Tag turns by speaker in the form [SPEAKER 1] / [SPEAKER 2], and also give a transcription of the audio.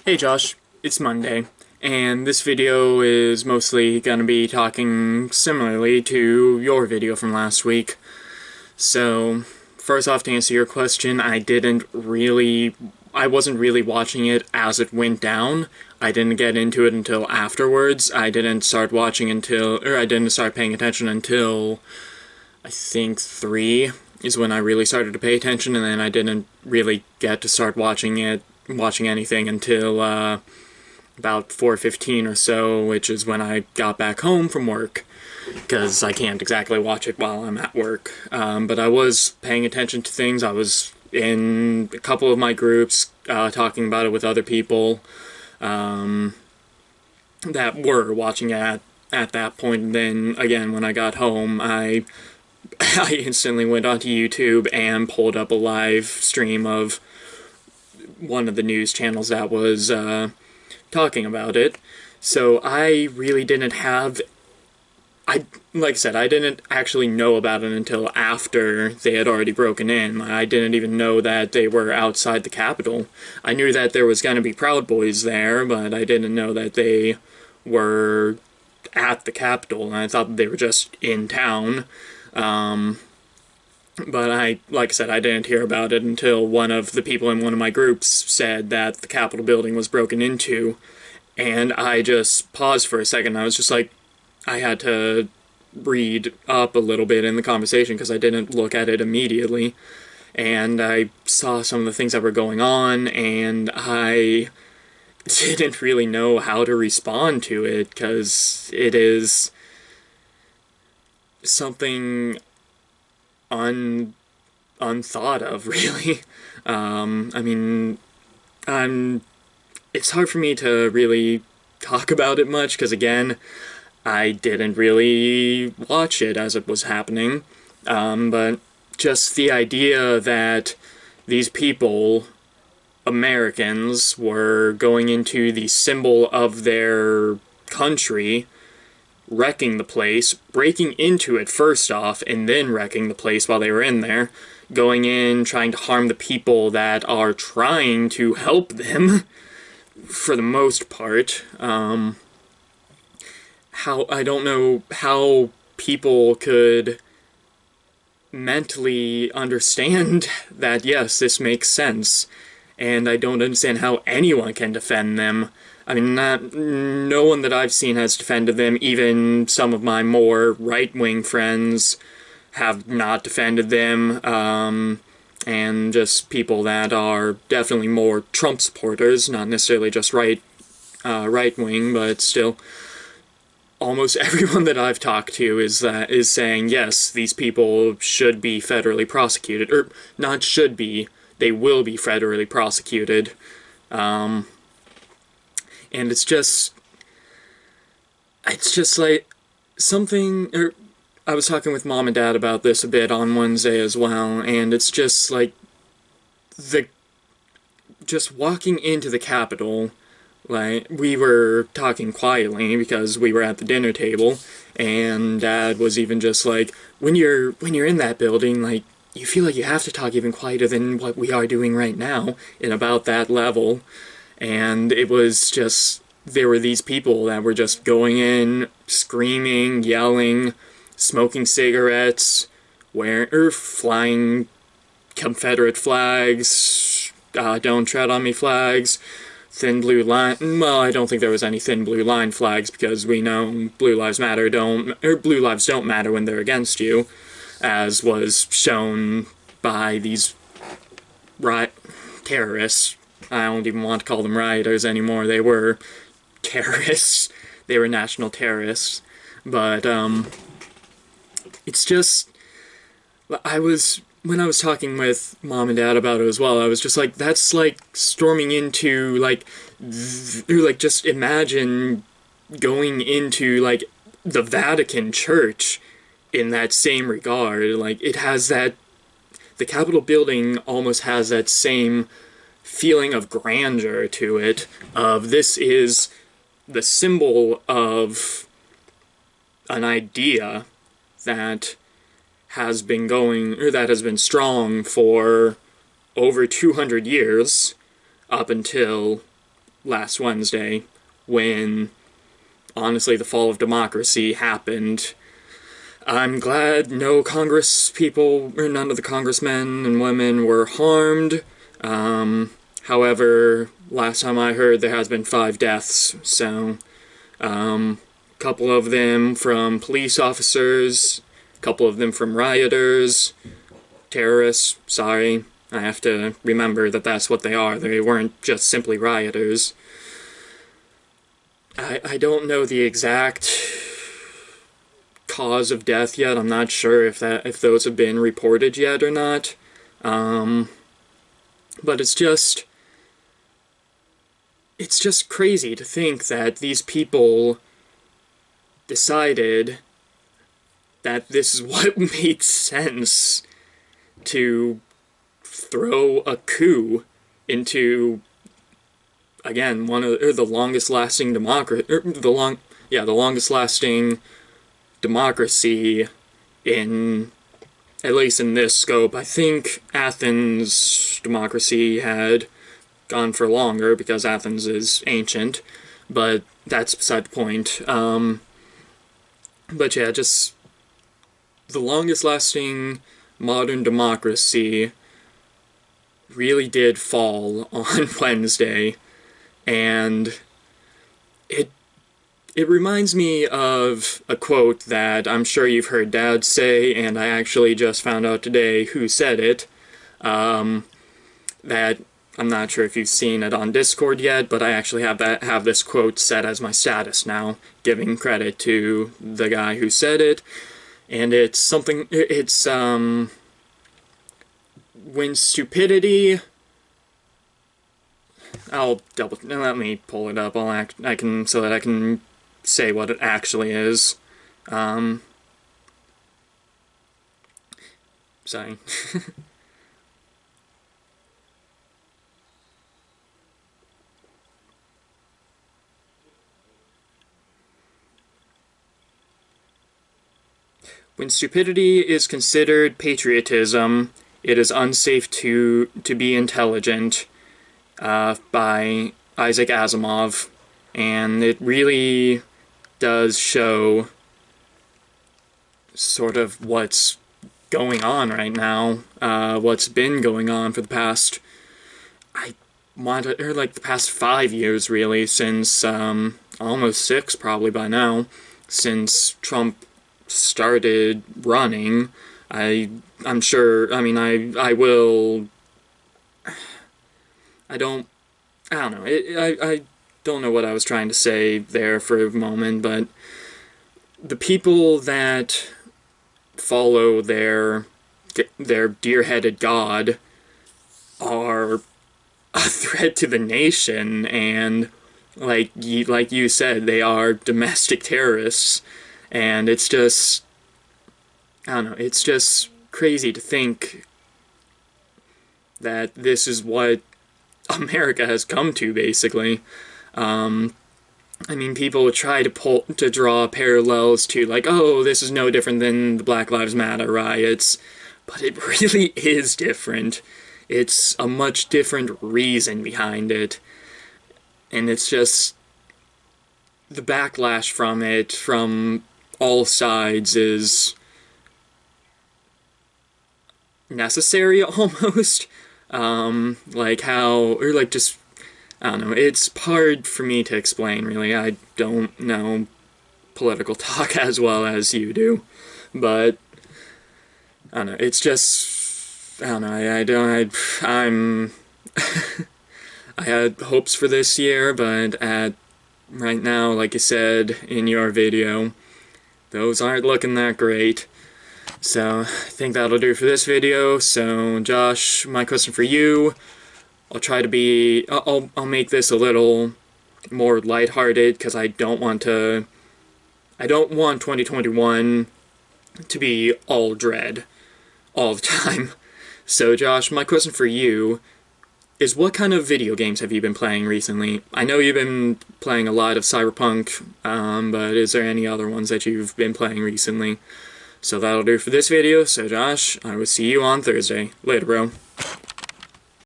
[SPEAKER 1] Hey Josh, it's Monday, and this video is mostly going to be talking similarly to your video from last week. So, first off, to answer your question, I wasn't really watching it as it went down. I didn't get into it until afterwards. I didn't start paying attention until, I think, 3 is when I really started to pay attention, and then I didn't really get to start watching anything until about 4:15 or so, which is when I got back home from work, because I can't exactly watch it while I'm at work. But I was paying attention to things. I was in a couple of my groups talking about it with other people that were watching at that point. And then again, when I got home, I instantly went onto YouTube and pulled up a live stream of one of the news channels that was talking about it. So I really didn't have... like I said, I didn't actually know about it until after they had already broken in. I didn't even know that they were outside the Capitol. I knew that there was going to be Proud Boys there, but I didn't know that they were at the Capitol, and I thought they were just in town. But like I said, I didn't hear about it until one of the people in one of my groups said that the Capitol building was broken into, and I just paused for a second. I was just like, I had to read up a little bit in the conversation because I didn't look at it immediately, and I saw some of the things that were going on, and I didn't really know how to respond to it because it is something unthought of, really. I mean, it's hard for me to really talk about it much, because again, I didn't really watch it as it was happening, but just the idea that these people, Americans, were going into the symbol of their country, wrecking the place, breaking into it first off, and then wrecking the place while they were in there, going in, trying to harm the people that are trying to help them, for the most part. I don't know how people could mentally understand that, yes, this makes sense, and I don't understand how anyone can defend them. I mean, no one that I've seen has defended them. Even some of my more right-wing friends have not defended them, and just people that are definitely more Trump supporters, not necessarily just right-wing, but still, almost everyone that I've talked to is saying, yes, these people should be federally prosecuted, or not should be, they will be federally prosecuted. And it's just like something, or I was talking with Mom and Dad about this a bit on Wednesday as well, and it's just like just walking into the Capitol, like, we were talking quietly because we were at the dinner table, and Dad was even just like, when you're in that building, like, you feel like you have to talk even quieter than what we are doing right now, in about that level. And it was just, there were these people that were just going in, screaming, yelling, smoking cigarettes, flying Confederate flags, don't tread on me flags, thin blue line. Well, I don't think there was any thin blue line flags, because we know blue lives don't matter when they're against you, as was shown by these terrorists. I don't even want to call them rioters anymore. They were terrorists. They were national terrorists. But, it's just... when I was talking with Mom and Dad about it as well, I was just like, that's like storming into, just imagine going into, like, the Vatican Church in that same regard. Like, it has that... The Capitol building almost has that same feeling of grandeur to it, of this is the symbol of an idea that has been strong for over 200 years, up until last Wednesday, when, honestly, the fall of democracy happened. I'm glad no Congress people, or none of the congressmen and women were harmed. However, last time I heard, there has been 5 deaths, so, couple of them from police officers, a couple of them from rioters, terrorists, sorry. I have to remember that that's what they are. They weren't just simply rioters. I don't know the exact cause of death yet. I'm not sure if those have been reported yet or not. But it's just crazy to think that these people decided that this is what made sense to throw a coup into, again, one of the longest lasting the longest lasting democracy in, at least in this scope. I think Athens' democracy had gone for longer because Athens is ancient, but that's beside the point. But yeah, just the longest lasting modern democracy really did fall on Wednesday, and it reminds me of a quote that I'm sure you've heard Dad say, and I actually just found out today who said it. That I'm not sure if you've seen it on Discord yet, but I actually have this quote set as my status now, giving credit to the guy who said it. And it's something, when stupidity, let me pull it up, so that I can say what it actually is. Sorry. When stupidity is considered patriotism, it is unsafe to be intelligent, by Isaac Asimov, and it really does show sort of what's going on right now, what's been going on for the past, the past 5 years, really, since, almost 6 probably by now, since Trump started running. I'm sure, I mean, I don't know, I don't know what I was trying to say there for a moment, but the people that follow their deer-headed god are a threat to the nation, and like you said, they are domestic terrorists, and it's just, I don't know, it's just crazy to think that this is what America has come to, basically. I mean, people would try to draw parallels to, like, oh, this is no different than the Black Lives Matter riots, but it really is different. It's a much different reason behind it, and it's just, the backlash from it, from all sides, is necessary, almost. Like how, or like just, I don't know, it's hard for me to explain, really. I don't know political talk as well as you do, but, I don't know, it's just, I don't know, I had hopes for this year, but right now, like you said in your video, those aren't looking that great. So, I think that'll do for this video. So, Josh, my question for you, I'll make this a little more lighthearted, because I don't want 2021 to be all dread all the time. So, Josh, my question for you is, what kind of video games have you been playing recently? I know you've been playing a lot of Cyberpunk, but is there any other ones that you've been playing recently? So that'll do for this video. So Josh, I will see you on Thursday. Later, bro.